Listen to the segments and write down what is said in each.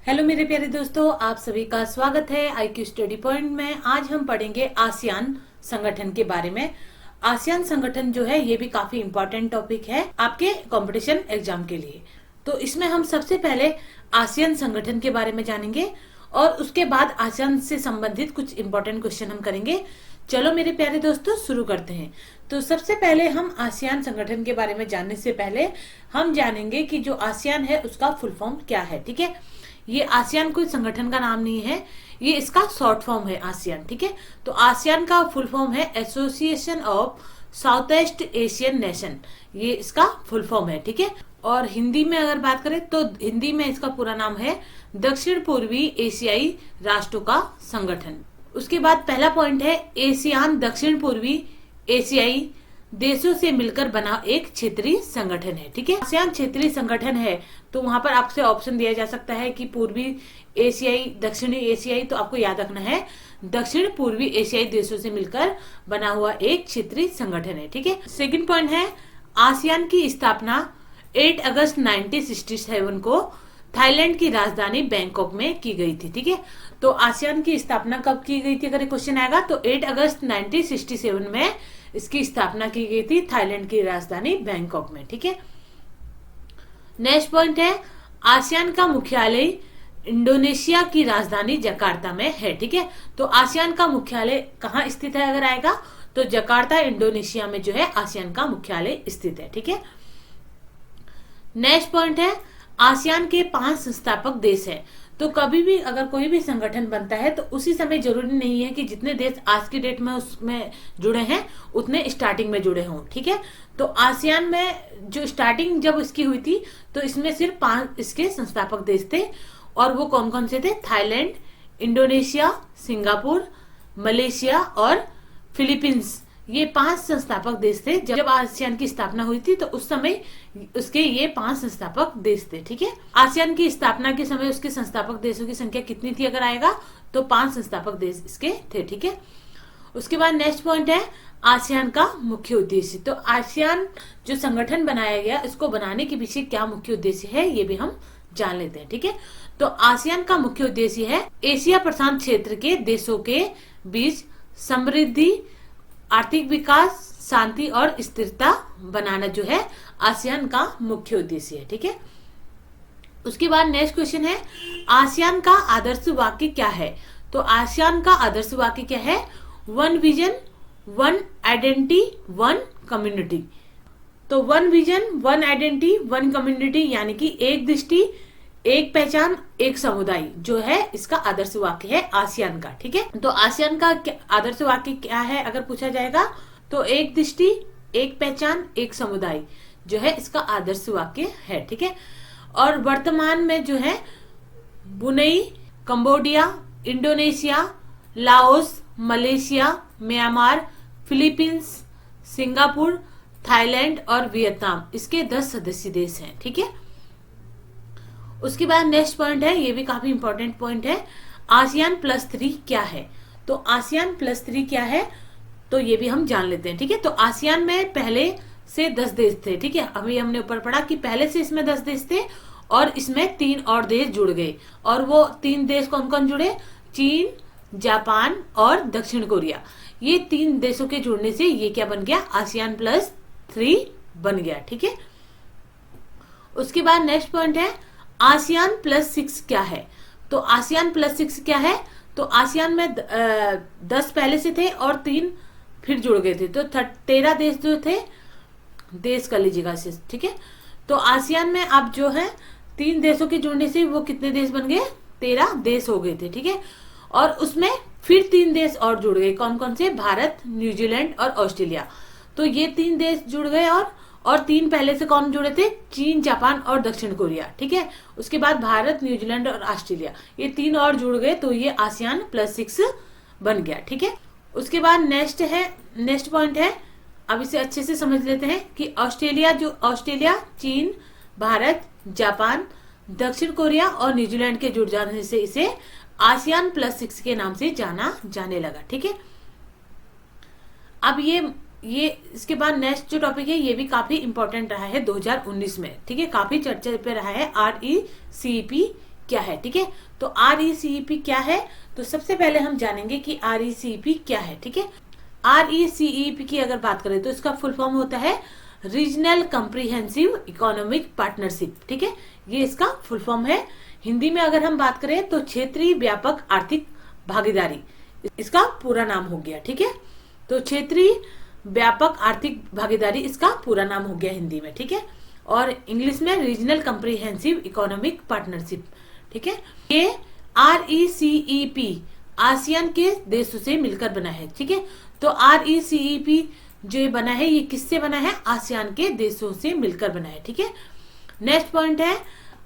Hello मेरे प्यारे दोस्तों, आप सभी का स्वागत है IQ स्टडी पॉइंट में। आज हम पढ़ेंगे आसियान संगठन के बारे में। आसियान संगठन जो है ये भी काफी इम्पोर्टेंट टॉपिक है आपके कंपटीशन एग्जाम के लिए। तो इसमें हम सबसे पहले आसियान संगठन के बारे में जानेंगे और उसके बाद आसियान से संबंधित कुछ इम्पोर्टेंट क्वेश्चन हम करेंगे। चलो मेरे प्यारे दोस्तों शुरू करते हैं। तो सबसे पहले हम आसियान संगठन के बारे में जानने से पहले हम जानेंगे कि जो आसियान है उसका फुल फॉर्म क्या है। ठीक है, ये आसियान कोई संगठन का नाम नहीं है, ये इसका शॉर्ट फॉर्म है आसियान। ठीक है, तो आसियान का फुल फॉर्म है association of south east Asian nation, ये इसका फुल फॉर्म है। ठीक है, और हिंदी में अगर बात करें तो हिंदी में इसका पूरा नाम है दक्षिण पूर्वी एशियाई राष्ट्रों का संगठन। उसके बाद पहला पॉइंट है एशियान दक्षिण पूर्वी एशियाई देशों से मिलकर बना एक क्षेत्रीय संगठन है। ठीक है, आसियान क्षेत्रीय संगठन है तो वहां पर आपसे ऑप्शन दिया जा सकता है कि पूर्वी एशियाई, दक्षिणी एशियाई, तो आपको याद रखना है दक्षिण पूर्वी एशियाई देशों से मिलकर बना हुआ एक क्षेत्रीय संगठन है। ठीक है, सेकंड पॉइंट है आसियान की स्थापना 8 अगस्त 1967 को थाईलैंड की राजधानी बैंकॉक में की गई थी। ठीक है, तो आसियान की स्थापना कब की गई थी अगर क्वेश्चन आएगा तो 8 अगस्त 1967 में इसकी स्थापना की गई थी थाईलैंड की राजधानी बैंकॉक में। ठीक है, नेक्स्ट पॉइंट है आसियान का मुख्यालय इंडोनेशिया की राजधानी जकार्ता में है। ठीक है, तो आसियान का मुख्यालय कहाँ स्थित है अगर आएगा तो जकार्ता इंडोनेशिया में जो है आसियान का मुख्यालय स्थित है। ठीक है, नेक्स्ट पॉइंट है आसियान के 5 संस्थापक देश है। तो कभी भी अगर कोई भी संगठन बनता है तो उसी समय जरूरी नहीं है कि जितने देश आज की डेट में उसमें जुड़े हैं उतने स्टार्टिंग में जुड़े हों। ठीक है, तो आसियान में जो स्टार्टिंग जब इसकी हुई थी तो इसमें सिर्फ 5 इसके संस्थापक देश थे और वो कौन कौन से थे? थाईलैंड, इंडोनेशिया, सिंगापुर, मलेशिया और फिलीपींस। ये 5 संस्थापक देश थे। जब आसियान की स्थापना हुई थी तो उस समय उसके ये 5 संस्थापक देश थे। ठीक है, आसियान की स्थापना के समय उसके संस्थापक देशों की संख्या कितनी थी अगर आएगा तो 5 संस्थापक देश इसके थे। ठीक है, उसके बाद नेक्स्ट पॉइंट है आसियान का मुख्य उद्देश्य। तो आसियान जो संगठन बनाया गया इसको बनाने के पीछे क्या मुख्य उद्देश्य है ये भी हम जान लेते हैं। ठीक है, तो आसियान का मुख्य उद्देश्य है एशिया प्रशांत क्षेत्र के देशों के बीच समृद्धि, आर्थिक विकास, शांति और स्थिरता बनाना जो है आसियान का मुख्य उद्देश्य है। ठीक है, उसके बाद नेक्स्ट क्वेश्चन है आसियान का आदर्श वाक्य क्या है। तो आसियान का आदर्श वाक्य क्या है? 1 विजन 1 आइडेंटिटी 1 कम्युनिटी। तो 1 विजन 1 आइडेंटिटी 1 कम्युनिटी यानी कि एक दृष्टि, एक पहचान, एक समुदाय जो है इसका आदर्श वाक्य है आसियान का। ठीक है, तो आसियान का आदर्श वाक्य क्या है अगर पूछा जाएगा तो एक दृष्टि, एक पहचान, एक समुदाय जो है इसका आदर्श वाक्य है। ठीक है, और वर्तमान में जो है Brunei, Cambodia, Indonesia, Laos, Malaysia, Myanmar, Philippines, Singapore, Thailand और वियतनाम इसके 10 सदस्य देश हैं। ठीक है, उसके बाद नेक्स्ट पॉइंट है, ये भी काफी इंपॉर्टेंट पॉइंट है, आसियान +3 क्या है। तो आसियान +3 क्या है तो ये भी हम जान लेते हैं। ठीक है, तो आसियान में पहले से 10 देश थे। ठीक है, अभी हमने ऊपर पढ़ा कि पहले से इसमें 10 देश थे और इसमें 3 और देश जुड़ गए। और वो 3 देश कौन कौन जुड़े? चीन, जापान और दक्षिण कोरिया। ये 3 देशों के जुड़ने से ये क्या बन गया? आसियान +3 बन गया। ठीक है, उसके बाद नेक्स्ट पॉइंट है आसियान +6 क्या है। तो आसियान +6 क्या है? तो आसियान में 10 पहले से थे और 3 फिर जुड़ गए थे, तो 13 देश जो थे, देश कर लीजिएगा से। ठीक है, तो आसियान में अब जो है 3 देशों के जुड़ने से वो कितने देश बन गए? 13 देश हो गए थे। ठीक है, और उसमें फिर 3 देश और जुड़ गए। कौन कौन से? भारत, न्यूजीलैंड और ऑस्ट्रेलिया। तो ये 3 देश जुड़ गए और 3 पहले से कौन जुड़े थे? चीन, जापान और दक्षिण कोरिया। ठीक है, उसके बाद भारत, न्यूजीलैंड और ऑस्ट्रेलिया, ये 3 और जुड़ गए तो ये आसियान +6 बन गया। ठीक है, उसके बाद नेक्स्ट पॉइंट है, अब इसे अच्छे से समझ लेते हैं कि ऑस्ट्रेलिया, चीन, भारत, जापान, दक्षिण कोरिया और न्यूजीलैंड के जुड़ जाने से इसे आसियान +6 के नाम से जाना जाने लगा। ठीक है, अब ये इसके बाद नेक्स्ट जो टॉपिक है ये भी काफी इंपॉर्टेंट रहा है 2019 में। ठीक है, काफी चर्चा पे रहा है RECP क्या है, ठीक है। तो RECEP क्या है, तो सबसे पहले हम जानेंगे कि RECEP क्या है, ठीक है। RECEP की अगर बात करें तो इसका फुल फॉर्म होता है रीजनल कम्प्रिहेंसिव इकोनॉमिक पार्टनरशिप, ठीक है। ये इसका फुल फॉर्म है। हिंदी में अगर हम बात करें तो क्षेत्रीय व्यापक आर्थिक भागीदारी इसका पूरा नाम हो गया, ठीक है। तो क्षेत्रीय व्यापक आर्थिक भागीदारी इसका पूरा नाम हो गया हिंदी में, ठीक है। और इंग्लिश में रीजनल कम्प्रिहेंसिव इकोनॉमिक पार्टनरशिप, ठीक है। ये RECEP आसियान के देशों से मिलकर बना है, ठीक है। तो RECEP जो बना है ये किससे बना है, आसियान के देशों से मिलकर बना है, ठीक है। नेक्स्ट पॉइंट है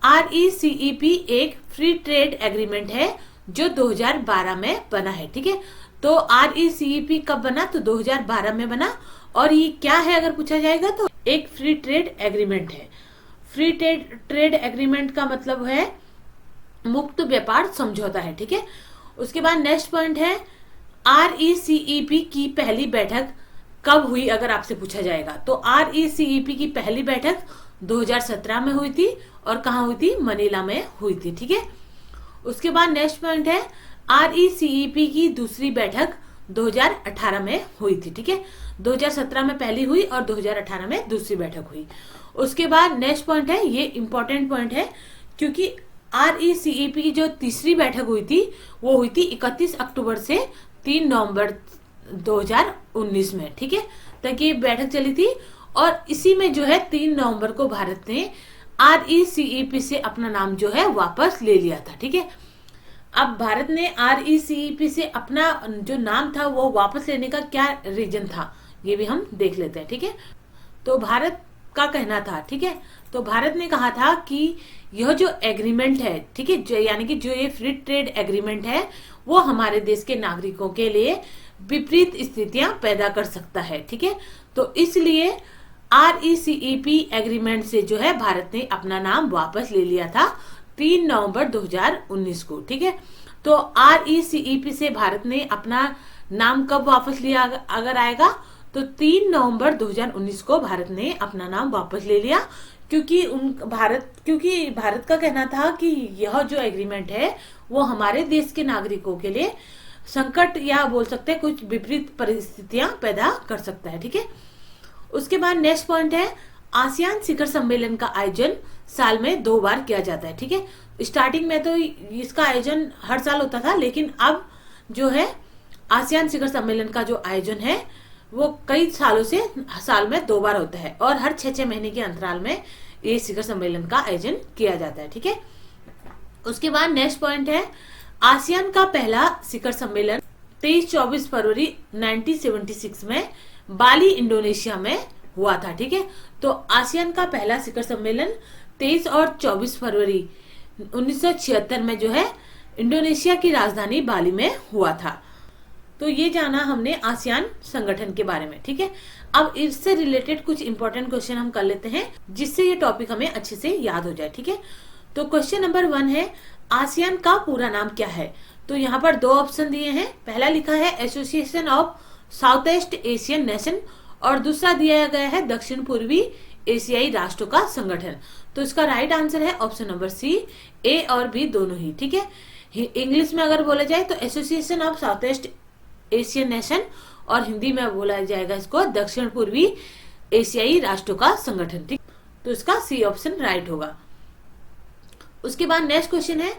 RECEP एक फ्री ट्रेड एग्रीमेंट है जो 2012 में बना है, ठीक है। तो RECEP कब बना, तो 2012 में बना। और ये क्या है अगर पूछा जाएगा तो एक फ्री ट्रेड एग्रीमेंट है। फ्री ट्रेड एग्रीमेंट का मतलब है मुक्त व्यापार समझौता है, ठीक है। उसके बाद नेक्स्ट पॉइंट है RECEP की पहली बैठक कब हुई अगर आपसे पूछा जाएगा, तो RECEP की पहली बैठक 2017 में हुई थी। और कहाँ हुई थी, मनीला में हुई थी, ठीक है। उसके बाद नेक्स्ट पॉइंट है RECEP की दूसरी बैठक 2018 में हुई थी, ठीक है। 2017 में पहली हुई और 2018 में दूसरी बैठक हुई। उसके बाद नेक्स्ट पॉइंट है, ये इंपॉर्टेंट पॉइंट है क्योंकि RECEP की जो तीसरी बैठक हुई थी वो हुई थी 31 अक्टूबर से 3 नवंबर 2019 में, ठीक है। तक ये बैठक चली थी और इसी में जो है 3 नवंबर को भारत ने RECEP से अपना नाम जो है वापस ले लिया था, ठीक है। अब भारत ने RECEP से अपना जो नाम था वो वापस लेने का क्या रीजन था ये भी हम देख लेते हैं, ठीक है। तो भारत का कहना था, ठीक है, तो भारत ने कहा था कि यह जो एग्रीमेंट है, ठीक है, यानी कि जो ये फ्री ट्रेड एग्रीमेंट है वो हमारे देश के नागरिकों के लिए विपरीत स्थितियां पैदा कर सकता है, ठीक है। तो इसलिए RECEP एग्रीमेंट से जो है भारत ने अपना नाम वापस ले लिया था 3 नवंबर 2019 को, ठीक है। तो RECEP से भारत ने अपना नाम कब वापस लिया अगर आएगा तो 3 नवंबर 2019 को भारत ने अपना नाम वापस ले लिया क्योंकि भारत का कहना था कि यह जो एग्रीमेंट है वो हमारे देश के नागरिकों के लिए संकट या बोल सकते हैं कुछ विपरीत परिस्थितियां पैदा कर सकता है, ठीक है। उसके बाद नेक्स्ट पॉइंट है आसियान शिखर सम्मेलन का आयोजन साल में 2 बार किया जाता है, ठीक है। स्टार्टिंग में तो इसका आयोजन हर साल होता था, लेकिन अब जो है आसियान शिखर सम्मेलन का जो आयोजन है वो कई सालों से साल में 2 बार होता है और हर 6-6 महीने के अंतराल में ये शिखर सम्मेलन का आयोजन किया जाता है, ठीक है। उसके बाद नेक्स्ट पॉइंट है आसियान का पहला शिखर सम्मेलन 23-24 फरवरी 1976 में बाली इंडोनेशिया में हुआ था, ठीक है। तो आसियान का पहला शिखर सम्मेलन 23 और 24 फरवरी 1976 में जो है इंडोनेशिया की राजधानी बाली में हुआ था। तो ये जाना हमने आसियान संगठन के बारे में, ठीक है। अब इससे रिलेटेड कुछ इंपॉर्टेंट क्वेश्चन हम कर लेते हैं जिससे ये टॉपिक हमें अच्छे से याद हो जाए, ठीक है। तो क्वेश्चन नंबर 1 है आसियान का पूरा नाम क्या है। तो यहाँ पर 2 ऑप्शन दिए हैं। पहला लिखा है association of south east Asian nation और दूसरा दिया गया है दक्षिण पूर्वी एशियाई राष्ट्रों का संगठन। तो इसका राइट आंसर है ऑप्शन नंबर सी, ए और बी दोनों ही, ठीक है। इंग्लिश में अगर बोला जाए तो association of south east Asian nation और हिंदी में बोला जाएगा इसको दक्षिण पूर्वी एशियाई राष्ट्रों का संगठन, ठीक। तो इसका सी ऑप्शन राइट होगा। उसके बाद नेक्स्ट क्वेश्चन है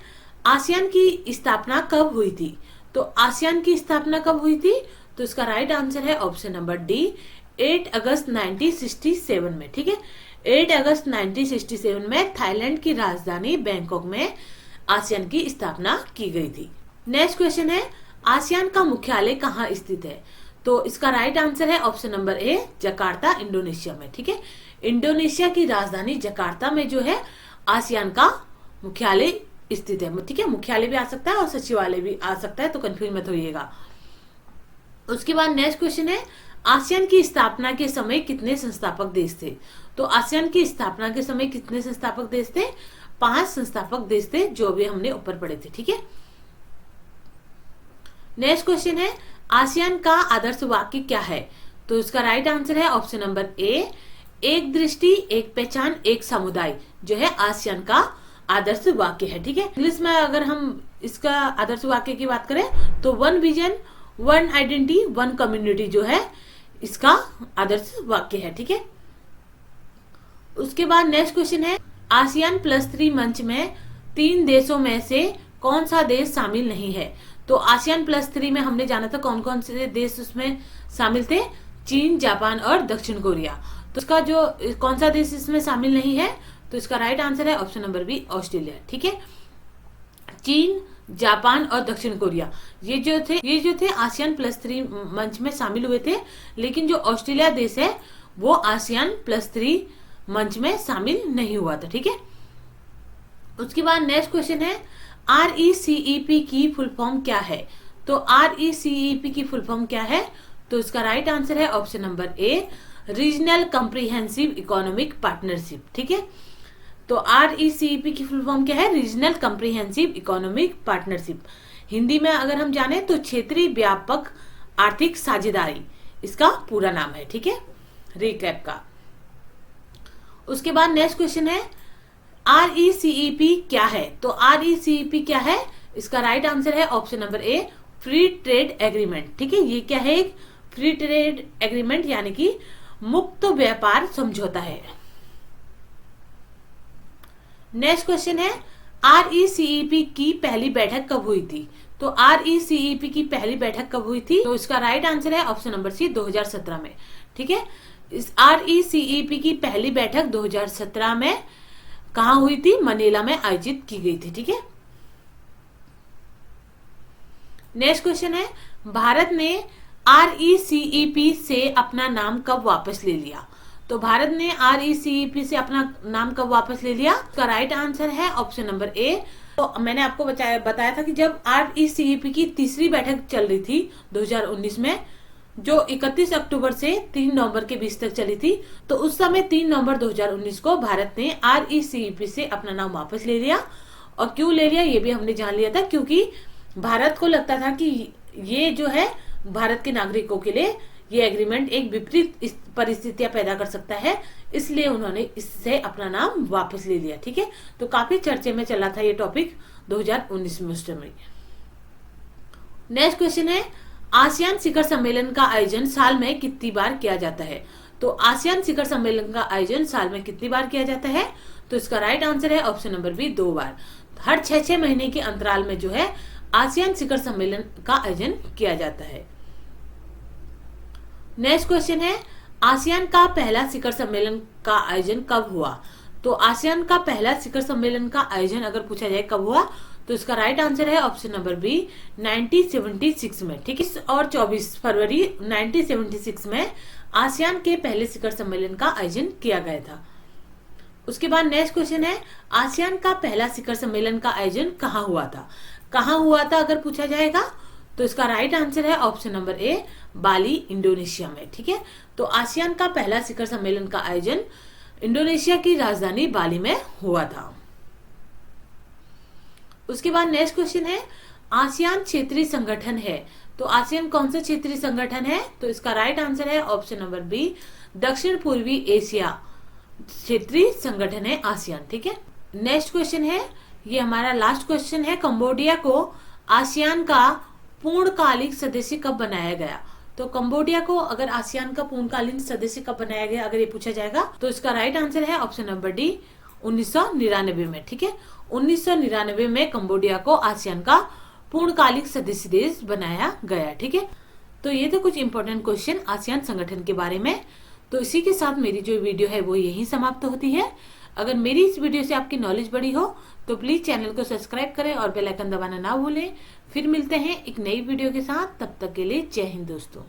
आसियान की स्थापना कब हुई थी। तो आसियान की स्थापना कब हुई थी, तो इसका राइट आंसर है ऑप्शन नंबर डी, 8 अगस्त 1967 में, ठीक है। 8 अगस्त 1967 में थाईलैंड की राजधानी बैंकॉक में आसियान की स्थापना की गई थी। नेक्स्ट क्वेश्चन है आसियान का मुख्यालय कहाँ स्थित है। तो इसका राइट आंसर है option number A, Jakarta Indonesia में, ठीक है। इंडोनेशिया की राजधानी जकार्ता में जो है आसियान का मुख्यालय स्थित है, ठीक है। मुख्यालय भी आ सकता है और सचिवालय भी आ सकता है, तो कंफ्यूज मत होइएगा। उसके बाद नेक्स्ट क्वेश्चन है आसियान की स्थापना के समय कितने संस्थापक देश थे। तो आसियान की स्थापना के समय कितने संस्थापक देश थे, 5 संस्थापक देश थे जो भी हमने ऊपर पढ़े थे, ठीक है। नेक्स्ट क्वेश्चन है आसियान का आदर्श वाक्य क्या है। तो इसका राइट आंसर है ऑप्शन नंबर ए, एक दृष्टि एक पहचान एक समुदाय जो है आसियान का आदर्श वाक्य है। ठीक है, इंग्लिश में अगर हम इसका आदर्श वाक्य की बात करें तो 1 विजन 1 आइडेंटिटी 1 कम्युनिटी जो है इसका आदर्श वाक्य है। ठीक है, उसके बाद नेक्स्ट क्वेश्चन है आसियान +3 मंच में 3 देशों में से कौन सा देश शामिल नहीं है। तो आसियान +3 में हमने जाना था कौन कौन से देश उसमें शामिल थे, चीन, जापान और दक्षिण कोरिया। तो इसका जो कौन सा देश इसमें शामिल नहीं है, तो इसका राइट आंसर है ऑप्शन नंबर बी, ऑस्ट्रेलिया। ठीक है, चीन, जापान और दक्षिण कोरिया ये जो थे आसियान +3 मंच में शामिल हुए थे, लेकिन जो ऑस्ट्रेलिया देश है वो आसियान +3 मंच में शामिल नहीं हुआ था। ठीक है, उसके बाद नेक्स्ट क्वेश्चन है RECEP की फुल फॉर्म क्या है। तो RECEP की फुल फॉर्म क्या है, तो इसका राइट आंसर है option number A, regional comprehensive economic partnership. ठीक है, तो RECEP की फुल फॉर्म क्या है, regional comprehensive economic partnership. Hindi में अगर हम जाने तो क्षेत्रीय व्यापक आर्थिक साझेदारी इसका पूरा नाम है। ठीक है, रिकैप का। उसके बाद नेक्स्ट क्वेश्चन है RECEP क्या है। तो RECEP क्या है, इसका राइट आंसर है option number A, free trade agreement. ठीक है, ये क्या है, एक फ्री ट्रेड एग्रीमेंट यानी कि मुक्त व्यापार समझौता है। नेक्स्ट क्वेश्चन है RECEP की पहली बैठक कब हुई थी। तो RECEP की पहली बैठक कब हुई थी, तो इसका राइट आंसर है ऑप्शन नंबर सी, 2017 में। ठीक है, इस RECEP की पहली बैठक 2017 में कहां हुई थी, मनीला में आयोजित की गई थी। ठीक है, नेक्स्ट क्वेश्चन है भारत ने RECEP से अपना नाम कब वापस ले लिया। तो भारत ने RECEP से अपना नाम कब वापस ले लिया, इसका राइट आंसर है ऑप्शन नंबर ए। तो मैंने आपको बताया था कि जब RECEP की तीसरी बैठक चल रही थी 2019 में, जो 31 अक्टूबर से 3 नवंबर के बीच तक चली थी, तो उस समय 3 नवंबर 2019 को भारत ने RECEP से अपना नाम वापस ले लिया। और क्यों ले लिया ये भी हमने जान लिया था, क्योंकि भारत को लगता था कि ये जो है भारत के नागरिकों के लिए ये एग्रीमेंट एक विपरीत परिस्थितियां पैदा कर सकता है, इसलिए उन्होंने इससे अपना नाम वापस ले लिया। ठीक है, तो काफी चर्चे में चला था ये टॉपिक 2019 में उस समय। नेक्स्ट क्वेश्चन है आसियान शिखर सम्मेलन का आयोजन साल में कितनी बार किया जाता है। तो आसियान शिखर सम्मेलन का आयोजन साल में कितनी बार किया जाता है, तो इसका राइट आंसर है ऑप्शन नंबर बी, 2 बार। हर 6 महीने के अंतराल में जो है आसियान शिखर सम्मेलन का आयोजन किया जाता है। नेक्स्ट क्वेश्चन है आसियान का पहला शिखर सम्मेलन का आयोजन कब हुआ। तो आसियान का पहला शिखर सम्मेलन का आयोजन अगर पूछा जाए कब हुआ, तो इसका राइट आंसर है ऑप्शन नंबर बी, 1976 में। ठीक है, और 24 फरवरी 1976 में आसियान के पहले शिखर सम्मेलन का आयोजन किया गया था। उसके बाद नेक्स्ट क्वेश्चन है आसियान का पहला शिखर सम्मेलन का आयोजन कहाँ हुआ था। कहाँ हुआ था अगर पूछा जाएगा, तो इसका राइट आंसर है option number A, Bali, Indonesia में। ठीक है, तो आसियान का पहला शिखर सम्मेलन का आयोजन इंडोनेशिया की राजधानी बाली में हुआ था। उसके बाद नेक्स्ट क्वेश्चन है आसियान क्षेत्रीय संगठन है। तो आसियान कौन सा क्षेत्रीय संगठन है, तो इसका राइट आंसर है ऑप्शन नंबर बी, दक्षिण पूर्वी एशिया क्षेत्रीय संगठन है आसियान। ठीक है, नेक्स्ट क्वेश्चन है, ये हमारा लास्ट क्वेश्चन है, कंबोडिया को आसियान का पूर्णकालिक सदस्य कब बनाया गया। तो कंबोडिया को अगर आसियान का पूर्णकालीन सदस्य कब बनाया गया अगर ये पूछा जाएगा, तो इसका राइट आंसर है ऑप्शन नंबर डी, 1999 में। ठीक है, 1999 में कंबोडिया को आसियान का पूर्णकालिक सदस्य देश बनाया गया। ठीक है, तो ये तो कुछ इंपॉर्टेंट क्वेश्चन आसियान संगठन के बारे में। तो इसी के साथ मेरी जो वीडियो है वो यहीं समाप्त होती है। अगर मेरी इस वीडियो से आपकी नॉलेज बढ़ी हो तो प्लीज चैनल को सब्सक्राइब करें और बेल आइकन दबाना ना भूलें। फिर मिलते हैं एक नई वीडियो के साथ, तब तक के लिए जय हिंद दोस्तों।